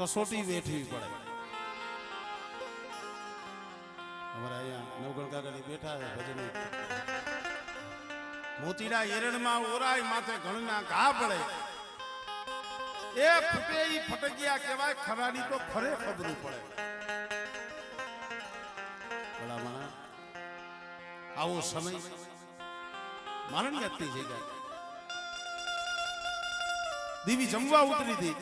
कसोटी वेठवी पड़े। हमारा यहाँ नवगण काका बैठा है भजन मोतीड़ा एरण में ओराय माथे घणना घा पड़े ए फटे ई फटकिया कहेवाय खरानी तो खरे खबरू पड़े। बड़ा माना आवो समय मरण व्यक्ति जगह देवी जमवा उतरी थी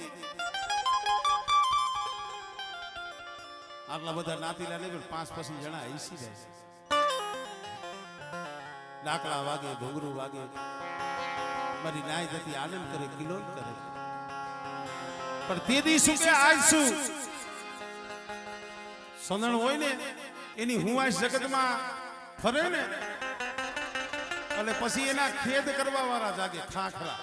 आटला बधा नातीला नहीं पण 5-5 जणा ऐसी रहे डाकला वागे घोंगरू वागे मारी नाय जती आनंद करे किलोल करे पर ते दी शू के आज शू संदण होय ने एनी हुआस जगत में फरे ने એટલે પછી એના ખેદ કરવા વાળા જાગે ખાખરા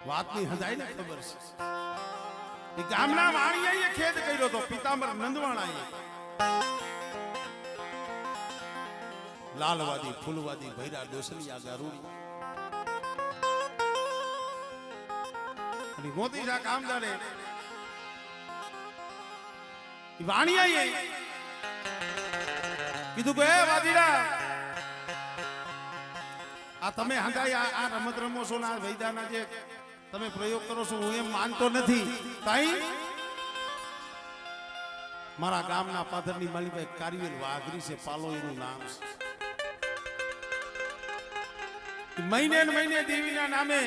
વાતની હદાઈને ખબર છે એ ગામના વાણિયાએ ખેદ કર્યો તો પિતાંબર નંદવાણાએ લાલવાદી ફૂલવાદી ભૈરા ડોસલિયા ગારુડી અને મોતી જા કામદારે એ વાણિયાએ કીધું કે વાદીડા આ તમે હંધાઈ આ રમત રમો છો ના વૈદાના જે તમે પ્રયોગ કરો છો હું એમ માનતો નથી તાઈ મારા ગામના પાથરની માલીભાઈ કારીવેલ વાઘરી છે પાલો એનું નામ છે મહિને ને મહિને દેવીના નામે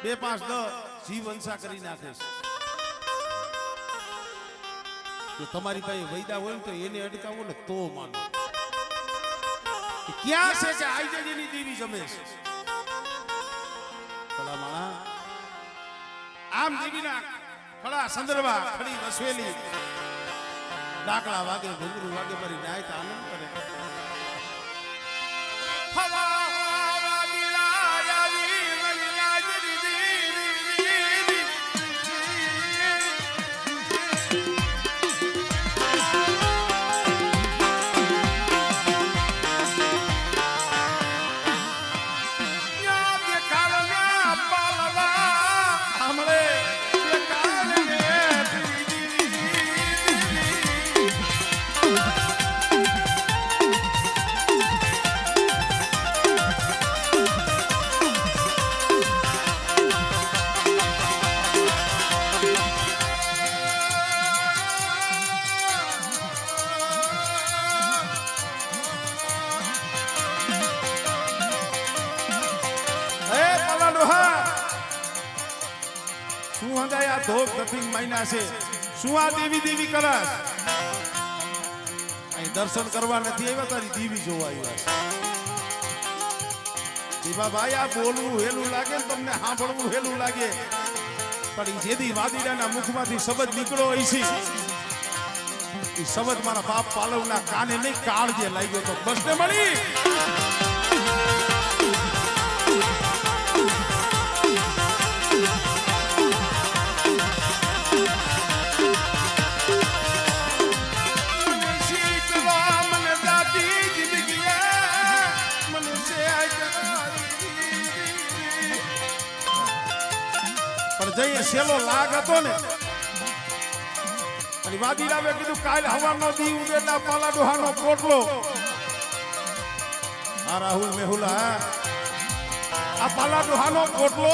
2-5-10 જીવ વંશા કરી નાખે છે જો તમારી પાસે વૈદા હોય તો એને અટકાવો ને તો માનો ક્યાં છે કે આજે જેની દેવી જમે છે ભલા માણા આમ દેવીના ખડા સંદર્ભા ખડી વસવેલી ડાકડા વાગે ઘુંગરું વાગે મારી નાય તો આનંદ કરે હવા ધોપ ધતિંગ મહિના છે શું આ દેવી દેવી કરસ અહીં દર્શન કરવા નથી આવ્યા તારી દેવી જોવા આવ્યા દીવા ભાઈ આ બોલવું હેલું લાગે ને તમને સાંભળવું હેલું લાગે પણ જેદી વાદીડાના મુખમાંથી શબ્દ નીકળો હશે એ શબ્દ મારા બાપ પાલવના કાને નહીં કાળજે લાગ્યો તો બસ ને મળી જઈએ સેલો લાગ હતો ને અને વાદીરાવે કીધું કાલ હવાનો દી ઉદેના પાલા ડોહાનો પોટલો આ રાહુલ મેહુલા આ પાલા ડોહાનો પોટલો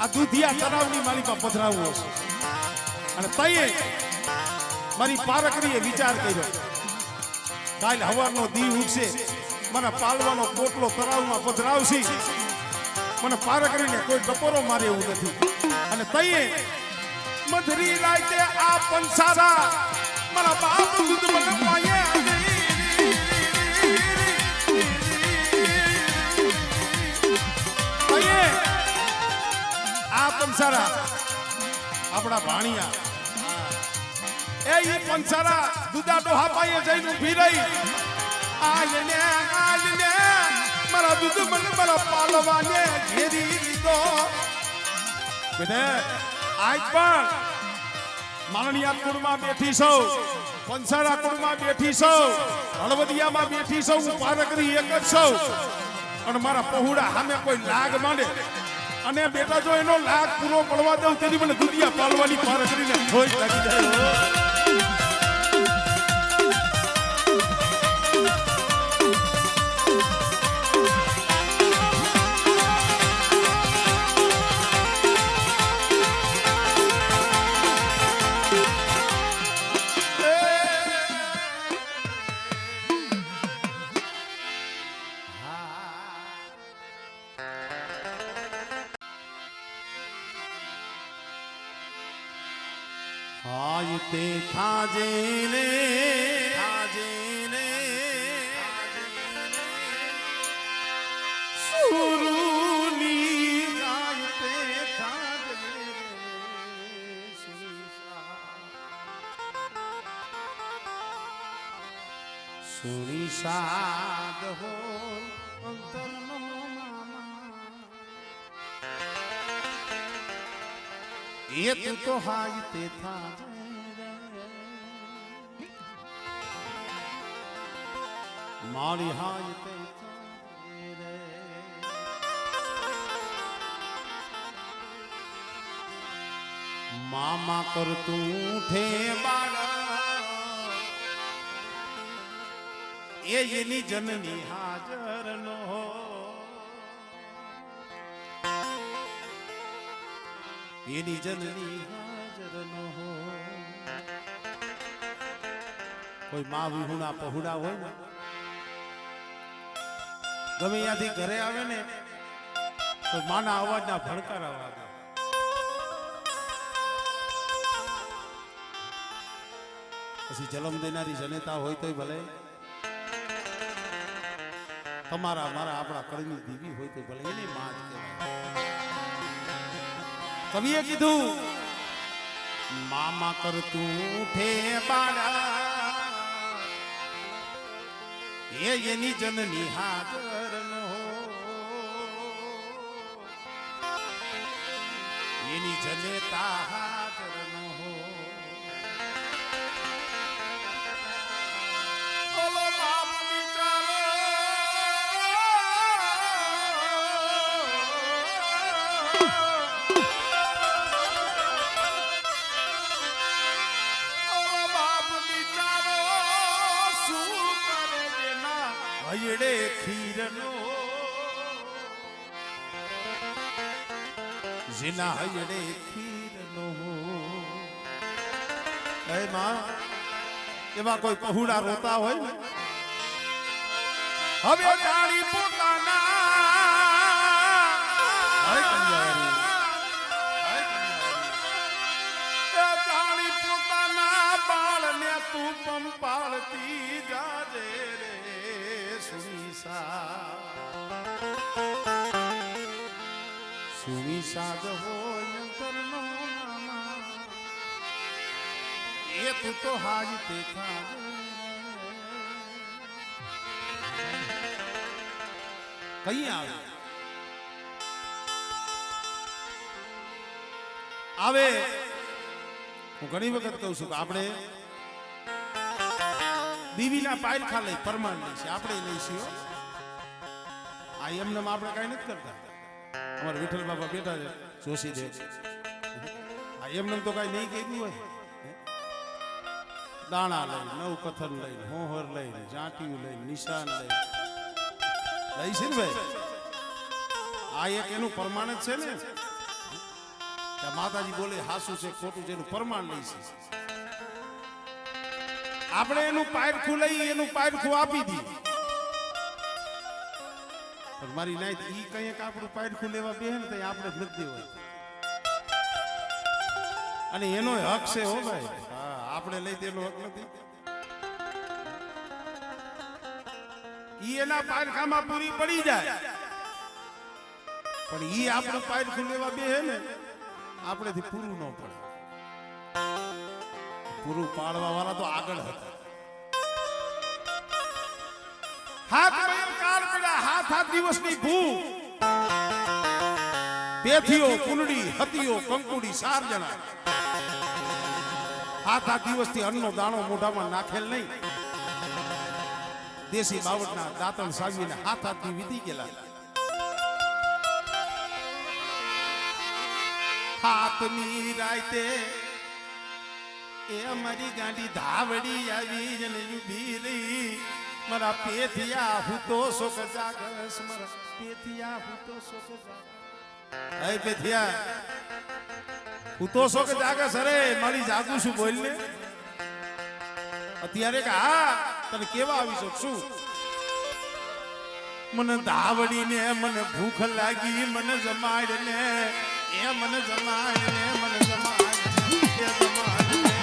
આ દૂધિયા તળાવની મારી પર પધરાવવો છે અને તઈએ મારી પારકરીએ વિચાર કર્યો કાલ હવાનો દી ઉગશે મને પાલવાનો પોટલો તળાવમાં પધરાવશે મને પાર કરીને કોઈ ટપોરો મારે એવું નથી અને તઈએ મધરી રાતે આ પંસારા મારા બાપ દૂધ મને પાયે તઈએ આ પંસારા આપણા ભાણિયા એ ઈ પંસારા દૂધા ડોહા પાયે જઈને ઊભી રહી આલને મારા દૂધ મને મારા પાલવાને ઘેરી લીધો બેટા આજ પણ મારણિયા કુળમાં બેઠી છો પંસારા કુળમાં બેઠી છો હળવદિયામાં બેઠી છો હું પારકરી એક જ છું અને મારા પહોળા સામે કોઈ લાગ માંડે અને બેટા જો એનો લાગ પૂરો પડવા દઉં તેથી મને દુનિયા પાલવાની પાર કરીને ધોઈ લાગી જાય હાય તે થાજે ને સુરુની ગાય તે થાજે સુની સાદ હો અંતરનો ये तू तो हाय ते था मारी हाय ते मामा कर तू उठे बाळा ये जननी हाजर नो એની જનની હાજર ન હો કોઈ મા વિહુણા પહોળા હોય ને ગમે ત્યાંથી ઘરે આવે ને તો માના અવાજના ભડકારા વાગે પછી જલમ દેનારી જનેતા હોય તોય ભલે તમારા મારા આપણા કળની દીવી હોય તો ભલે એની માં જ કહેવાય કવિએ કીધું મામા કર તું ઉઠે બાળા એની જનની હાજર નો એની જનેતા હાજર નો બોલો બાપ બિચારો હયડે ખીરનો જીના હયડે ખીરનો એ માં એમાં કોઈ પહોળા રોતા હોય ને હવે જાણી પોતાના જાણી પોતાના બાળને તું પંપાળતી જાજે રે સુવિસાદ હોય અંતરનો મામા એ તું તો હાજ તે કઈ આવે હું ઘણી વખત કહું છું કે આપણે દીવીના પાયરખા લઈ પરમાણ લઈ છે આપણે લઈશું આ એમને આપણે કઈ નથી કરતા અમારા વિઠ્ઠલ બાબા બેઠા છે જોશી દે આ એમને તો કઈ નહીં કીધું હોય દાણા લઈ નવ કથન લઈ હોહર લઈ જાંટિયું લઈ નિશાન લઈ છે ને ભાઈ આ એક એનું પ્રમાણ જ છે ને માતાજી બોલે હાસું છે ખોટું છે એનું પ્રમાણ લઈ છે આપણે એનું પાયરખું લઈ એનું પાયરખું આપી દી પણ મારી નાઈટ ઈ કંઈક આપણું પાયરખું લેવા બે ને તો આપણે જ નથી દેવા અને એનો હક છે હો ભાઈ હા આપણે લઈ તેનો હક નથી ઈ એના પાયરખામાં પૂરી પડી જાય પણ ઈ આપણું પાયરખું લેવા બે ને આપણેથી પૂરું ન પડે પૂરું પાડવા વાળા તો આગળ હતા હાથ કાળ પડ્યા હાથ દિવસની ભૂ પેથીઓ કુંડળી હતીઓ કંકુડી 4 જણા હાથ દિવસથી અન્નનો દાણો મોઢામાં નાખેલ નહીં દેશી બાવટના દાંતણ સાવીને હાથથી વીતી ગયેલા હાથની રાતે એ મારી ગાડી ધાવડી આવી જને ઊભી રહી મારા પેથિયા હું તો શોક જાગસ મારા પેથિયા હું તો શોક જાગસ હે પેથિયા હું તો શોક જાગસ અરે મારી જાગું છું બોલ ને અત્યારે કે હા તને કેવા આવી શકશું મને ધાવડી ને મને ભૂખ લાગી મને જમાડ ને એ મને જમાડ ને મને જમાડ ને જમાડ ને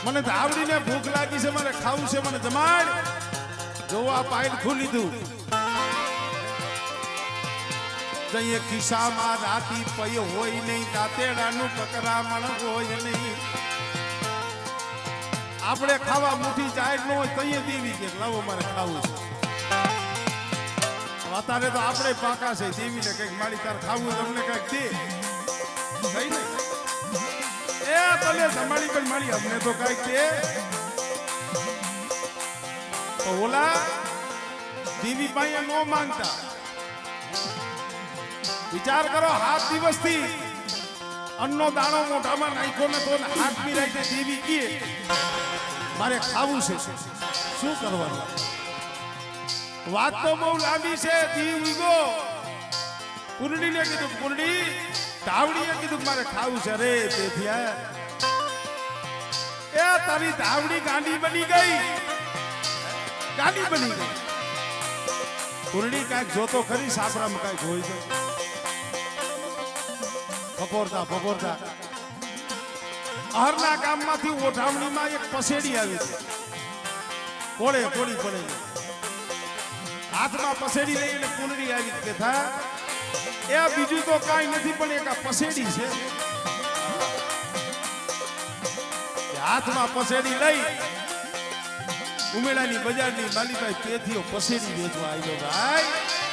મને ધાવડીને ભૂખ લાગી છે મને ખાવું છે મને જમાડ જોવા પાઇલ ખુલી દઉં જઈએ ખિસ્સામાં રાતી પય હોય નહીં દાંતેડાનું કકરામણ હોય નહીં આપણે ખાવા મુઠી જાય ન હોય તઈએ દેવી કે લાવો મારે ખાવું છે અત્યારે તો આપણે પાકા છે દેવીને કઈક મારી તાર ખાવું તમને કઈક દે કઈ નહીં એ ભલે જમાડી પણ મારી અમને તો કઈક કે ઓલા દેવી પાસે નો માંગતા વિચાર કરો 7 દિવસથી અન્નો દાણો મોઢામાં નાખ્યો ને તો હાથ મિરાઈને દેવી કે મારે ખાવું છે શું કરવાનું વાત તો બહુ લાંબી છે દીવ ઉગો કુરડીને કીધું કુરડી ધાવડીએ કીધું મારે ખાવું છે રે પેથિયા એ તારી ધાવડી ગાંડી બની ગઈ ગાંડી બની ગઈ કુરડી કાંઈક જોતો ખરી સાપરામાં કાંઈક હોય છે ફકોરતા ફકોરતા અહરના ગામમાંથી ઓઢામણીમાં એક પસેડી આવી છે કોળે કોળી પડે હાથમાં પસેડી લઈને કુરડી આવી કે થા એ બીજું તો કાંઈ નથી પણ એક આ પસેડી છે હાથમાં પસેડી લઈ ઉમેડાની બજારની માલીભાઈ પેથીઓ પસેડી વેચવા આવ્યો ભાઈ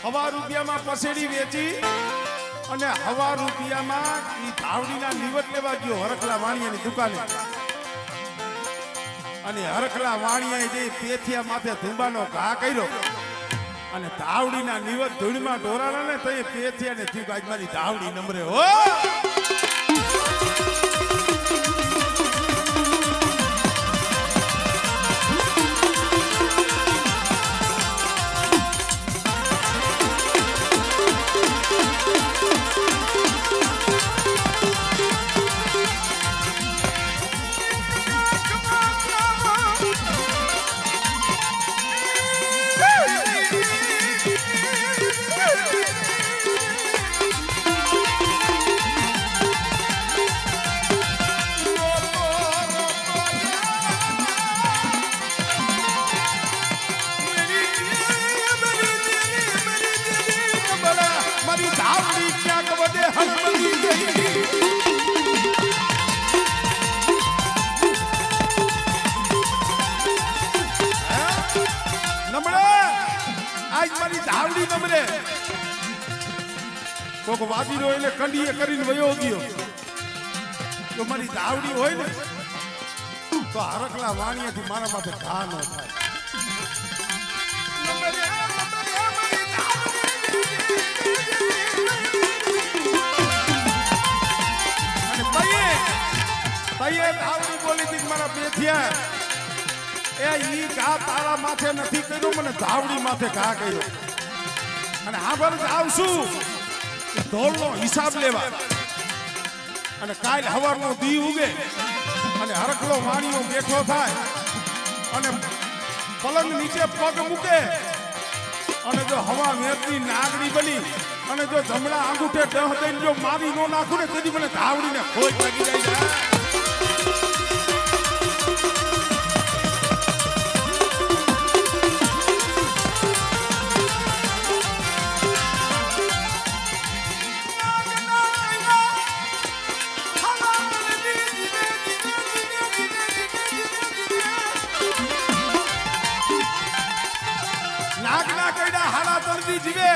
હવા રૂપિયામાં પસેડી વેચી અને હવા રૂપિયામાં ઈ ધાવડીના લીવટ લેવા ગયો હરખલા વાણિયાની દુકાને અને હરખલા વાણિયાએ જે પેથિયા માથે ધુંબાનો ઘા કર્યો અને ધાવડીના લીવટ ધૂળમાં ઢોરાણા ને તો એ પેથિયાને થયું આજ મારી ધાવડી નંબરે હો કોક વાદીનો એને કંડીએ કરીને વયો ગયો તો મારી ધાવડી હોય ને તો હરખલા વાણિયાથી મારા માથે ઘા ન થાય અને તઈએ ધાવડી બોલી હતી મારા પેથિયા એ ઈ ઘા તારા માથે નથી કર્યો, મને ધાવડી માથે ઘા કર્યો. અને આગળ આવશું ઢોલનો હિસાબ લેવા. અને કાલ હવારનો દી ઉગે અને હરકલો વાણીઓ બેઠો થાય અને પલંગ નીચે પગ મૂકે અને જો હવા મેરની નાગડી બની અને જો જમણા આંગૂઠે ડહ દઈને જો મારી નો નાખું ને તેથી મને ધાવડીને ખોજ લાગી જાય છે. જીવે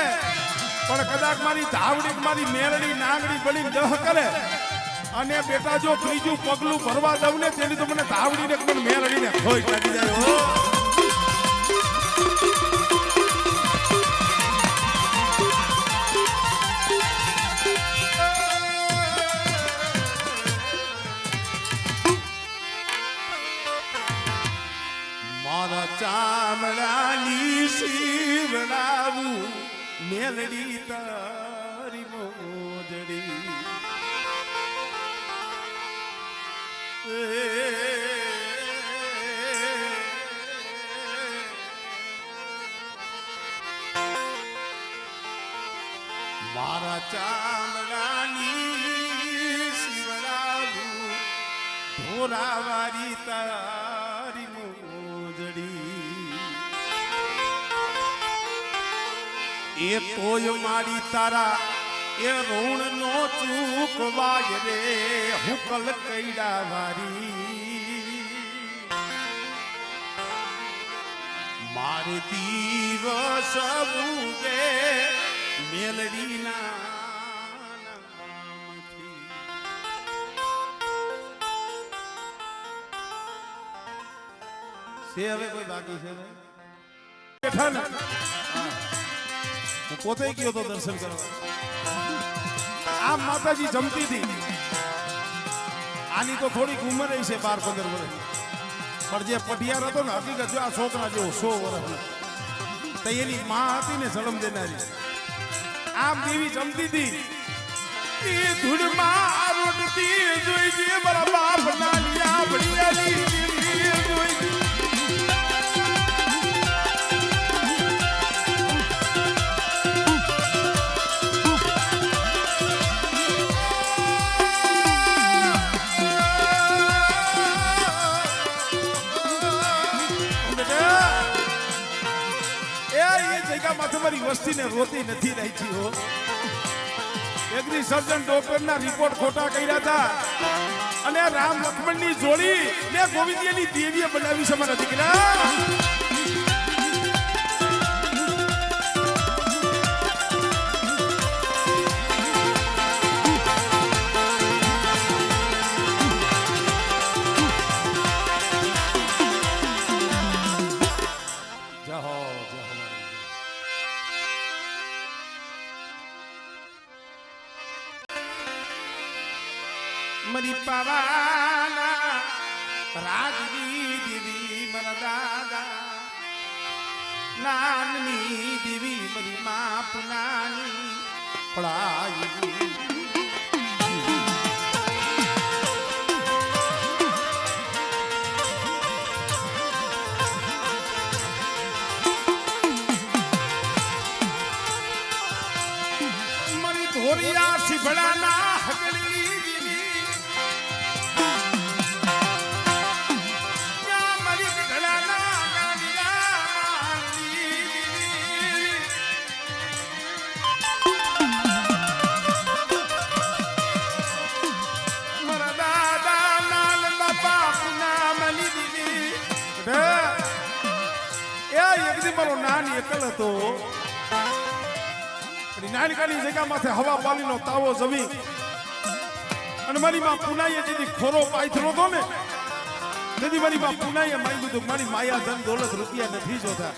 પણ કદાચ મારી ધાવડી મારી મેરડી નાગડી બની દહ કરે અને બેટા જો ત્રીજું પગલું ભરવા દઉં ને તેની તો મને ધાવડીને પણ મેરડીને ખોઈ લાગી જાય. મારા ચામડાની શિવડાવું મેલડી તારી મોજડી. મારા ચામડાની શિવડાવું ઢોરાવારી તારી મોજડી. એ તોય મારી તારા એ ઋણ નો ચૂકવાય રે હુકલ કૈડા વારી. મારે દિવસ ઉગે મેલડી ના છે. હવે કોઈ બાકી છે બેઠા ને હું પોતે ગયો તો દર્શન કરવા. આમ માતાજી જમતી હતી. આની તો થોડીક ઉંમર છે 12-15 વર્ષ, પણ જે પઢિયાર હતો ને હકીકત જો આ છોકરા જેવો 100 વર્ષ તો એની માં હતી ને જન્મ દેનારી. આમ દેવી જમતી હતી. એ ધૂળમાં રોટતી જોઈ દે મારા બાપ ના લિયા ભડિયાલી જોઈ દે. તમારી વસ્તીને રોતી નથી રહી હો. એગ્રી સર્જન ડોક્ટરના રિપોર્ટ ખોટા કર્યા હતા અને રામ લક્ષ્મણની જોડી ને ગોવિંદની દેવીએ બનાવી છે મારા દીકરા. મરી પાવાના રાજવી દેવી મારા દાદા નાનની દેવી મરી મા પુનાની પડાઈ. મરી ધોરિયા શિભડાના હગલી નાની એકલ હતો. નાનકાની જગ્યા માથે હવા પાલીનો તાવો જમી અને મારી માં પુનાઈએ જેથી ખોરો પાથરો હતો ને તેથી મારી માં પુનાઈએ મારી દીધું મારી માયા ધન દોલત રૂપિયા નથી જોતા,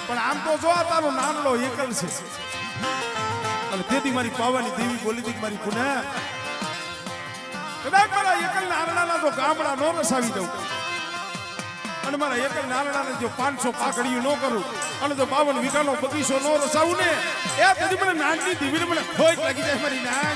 પણ આમ તો જો તારો નાનલો એકલ છે. અને તેથી મારી પાવાની દેવી બોલી હતી મારી પુના કદાચ મારા એકલ નારણાના તો ગામડા નો રસાવી દઉં અને મારા એક નાના જો 500 પાકડીયું ન કરું અને જો 52 વીઘાનો બગીચો ન રસાવું ને એ તેથી મને નાનની દીવીને મને ખોટ લાગી જાય મારી નાન.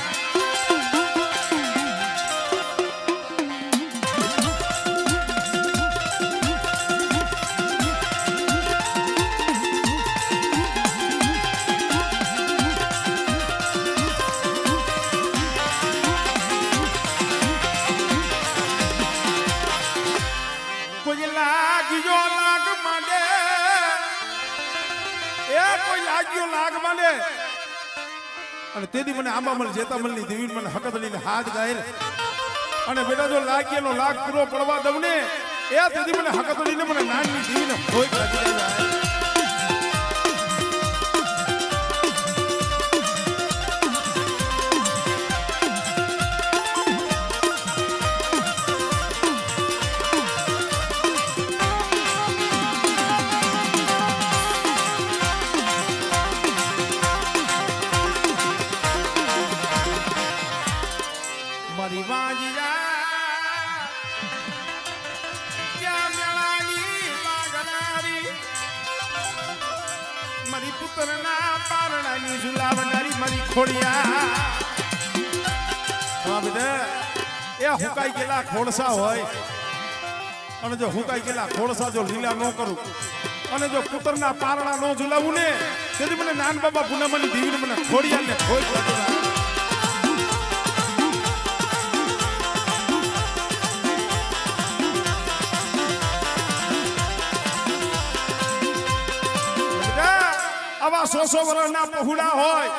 કોઈ લાગ્યો લાગ માંડે અને તેથી મને આંબામલ જેતામલની દેવી મને હકતડીને હાથ ગાયર અને બેટા જો લાગ્યાનો લાગ પૂરો પડવા દઉં ને એ તેથી મને હકતડીને મને નાનની દેવીને ભોય લાગી જાય. મારી વાંજિયા ક્યાં મેળાની વાગનારી મારી પુત્રના પારણાની ઝુલાવનારી મારી ખોડિયા. હા બેટા એ હુકાઈ ગયેલા ખોડસા હોય અને જો હુકાઈ ગયેલા ખોડસા જો લીલા ન કરું અને જો પુત્રના પારણા ન ઝુલાવું ને તેથી મને નાન બાબા પૂનમની દેવીને મને ખોડિયા ને ખોટ લાગે. આવા 100 વર્ષના પહોળા હોય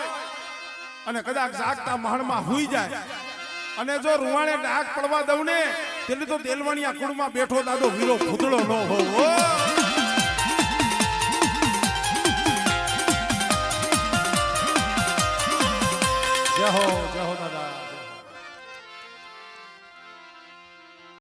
અને કદાચ જાગતા મહણમાં હુઈ જાય અને જો રૂવાણે ડાક પડવા દઉં ને તેની તો દેલવાણીયા કુળમાં બેઠો દાદો વીરો ભૂતળો ન હોવો. જય હો દાદા.